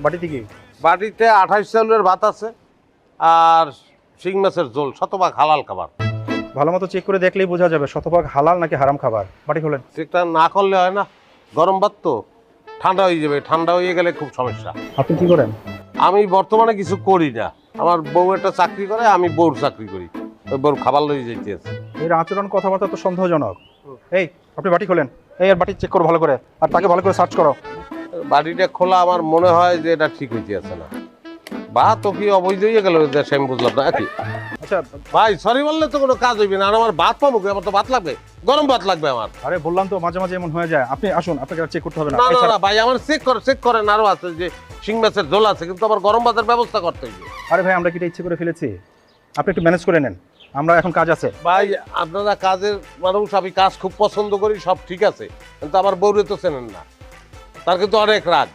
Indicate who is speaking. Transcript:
Speaker 1: বাটিতে কি?
Speaker 2: বাটিতে 28 চাউলের ভাত আছে আর শিং মাছের ঝোল, শতভাগ হালাল খাবার।
Speaker 1: ভালো মতো চেক করে দেখলেই বোঝা যাবে শতভাগ হালাল নাকি হারাম খাবার। বাটি খোলেন।
Speaker 2: চেকটা না করলে হয় না, গরম ভাত তো ঠান্ডা হয়ে যাবে, ঠান্ডা হয়ে গেলে খুব সমস্যা।
Speaker 1: আপনি কি করেন?
Speaker 2: আমি বর্তমানে কিছু করি না, আমার বউ একটা চাকরি করে, আমি বউর চাকরি করি, ওই বউর খাবার লইয়ে যেতে আছে।
Speaker 1: এর আচরণ কথাবার্তা তো সন্দেহজনক। এই আপনি বাটি খোলেন। এই আর বাটি চেক করো ভালো করে, আর তাকে ভালো করে সার্চ করো।
Speaker 2: বাড়িটা খোলা আমার মনে হয় যে এটা ঠিক হইতে আছে না, বা তো কি অবৈধ হয়ে গেল দেশে, আমি বুঝলাম না কি।
Speaker 1: আচ্ছা
Speaker 2: ভাই সরি বললে তো কোনো কাজ হইবে না, আর আমার ভাত পাবো কি? আমার তো ভাত লাগবে, গরম ভাত লাগবে আমার।
Speaker 1: আরে বললাম তো মাঝে মাঝে এমন হয়ে যায়। আপনি আসুন, আপনাকে চেক করতে হবে না।
Speaker 2: না
Speaker 1: এই
Speaker 2: না
Speaker 1: স্যার,
Speaker 2: না ভাই, আমার চেক করেন, আরো আছে যে শিং মাছের ঝোল আছে, কিন্তু আমার গরম ভাতের ব্যবস্থা করতে হইবে।
Speaker 1: আরে ভাই আমরা কি এটা ইচ্ছে করে ফেলেছি? আপনি একটু ম্যানেজ করে নেন, আমরা এখন কাজ আছে।
Speaker 2: ভাই আপনারা কাজের মানুষ, আমি কাজ খুব পছন্দ করি, সব ঠিক আছে, কিন্তু আমার বউরে তো চেনেন না, তার কিন্তু অনেক রাগ।